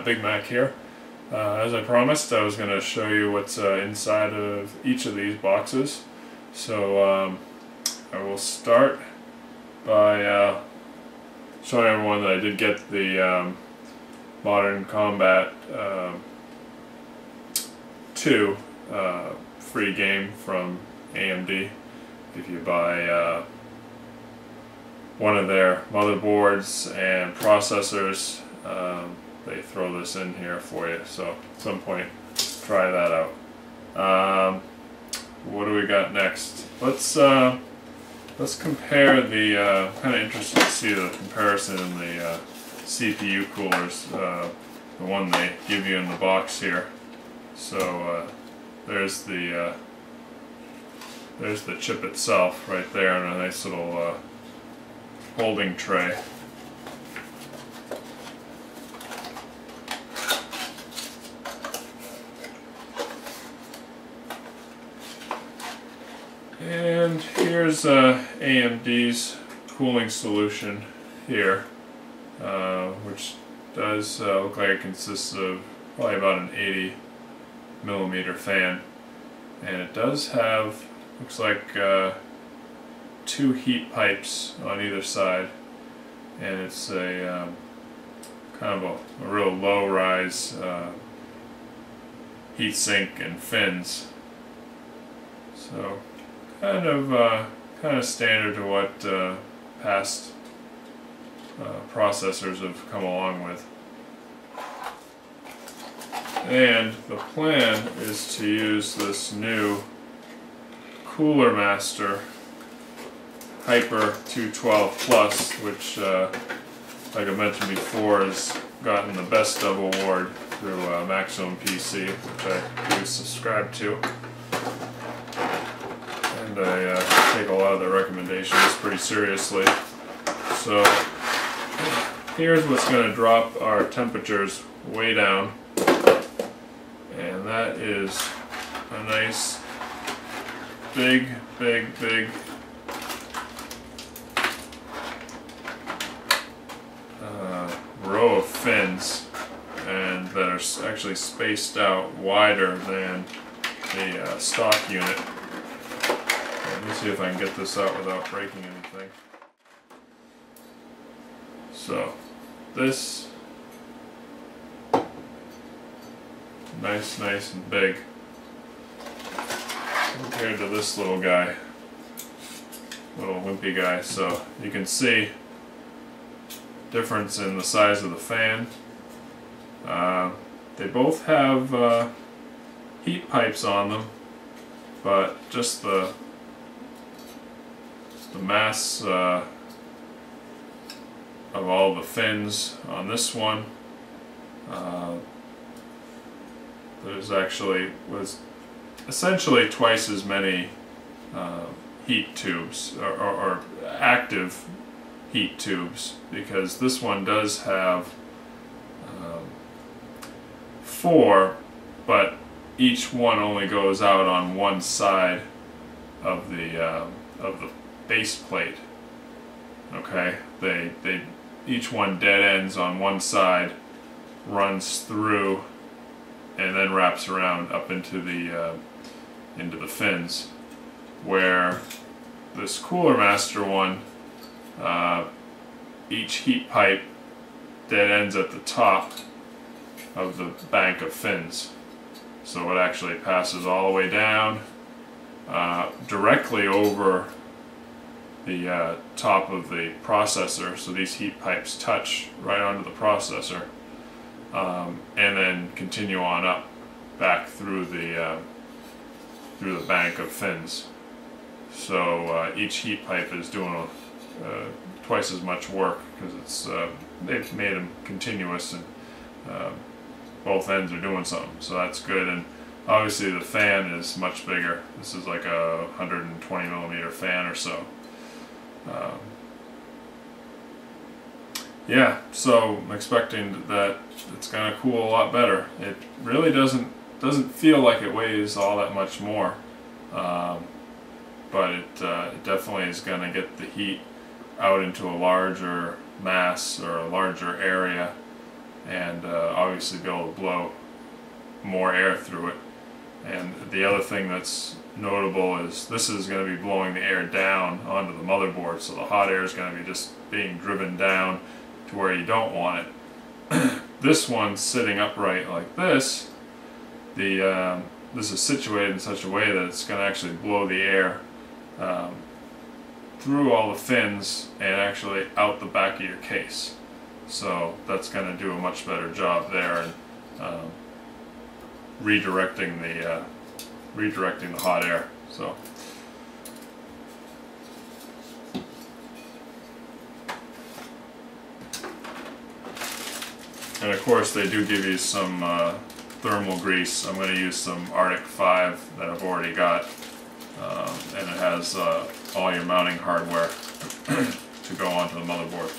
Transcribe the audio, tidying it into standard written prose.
Big Mac here. As I promised, I was going to show you what's inside of each of these boxes. So I will start by showing everyone that I did get the Modern Combat 2 free game from AMD. If you buy one of their motherboards and processors, they throw this in here for you, so at some point try that out. What do we got next? Let's compare the kind of interested to see the comparison in the CPU coolers, the one they give you in the box here. So there's the chip itself right there in a nice little holding tray. And here's AMD's cooling solution here, which does look like it consists of probably about an 80mm fan, and it does have, looks like, 2 heat pipes on either side, and it's a kind of a real low-rise heat sink and fins. So kind of standard to what past processors have come along with. And the plan is to use this new Cooler Master Hyper 212 Plus, which, like I mentioned before, has gotten the Best of award through Maximum PC, which I do subscribe to. And I take a lot of their recommendations pretty seriously. So here's what's going to drop our temperatures way down, and that is a nice big row of fins, and that are actually spaced out wider than the stock unit. Let me see if I can get this out without breaking anything. So this, nice and big compared to this little guy, little wimpy guy. So you can see difference in the size of the fan. They both have heat pipes on them, but just the mass of all the fins on this one, was essentially twice as many heat tubes, or active heat tubes, because this one does have 4, but each one only goes out on one side of the base plate. Okay, they each one dead ends on one side, runs through, and then wraps around up into the fins. Where this Cooler Master one, each heat pipe dead ends at the top of the bank of fins, so it actually passes all the way down directly over the top of the processor, so these heat pipes touch right onto the processor, and then continue on up back through the bank of fins. So each heat pipe is doing twice as much work, because it's they've made them continuous, and both ends are doing something, so that's good. And obviously the fan is much bigger. This is like a 120mm fan or so. Yeah, so I'm expecting that it's going to cool a lot better. It really doesn't feel like it weighs all that much more, but it definitely is going to get the heat out into a larger mass or a larger area and obviously be able to blow more air through it. And the other thing that's notable is this is going to be blowing the air down onto the motherboard, so the hot air is going to be just being driven down to where you don't want it. This one's sitting upright like this. This is situated in such a way that it's going to actually blow the air through all the fins and actually out the back of your case. So that's going to do a much better job there in redirecting the hot air. So. And of course they do give you some thermal grease. I'm going to use some Arctic 5 that I've already got, and it has all your mounting hardware to go onto the motherboard.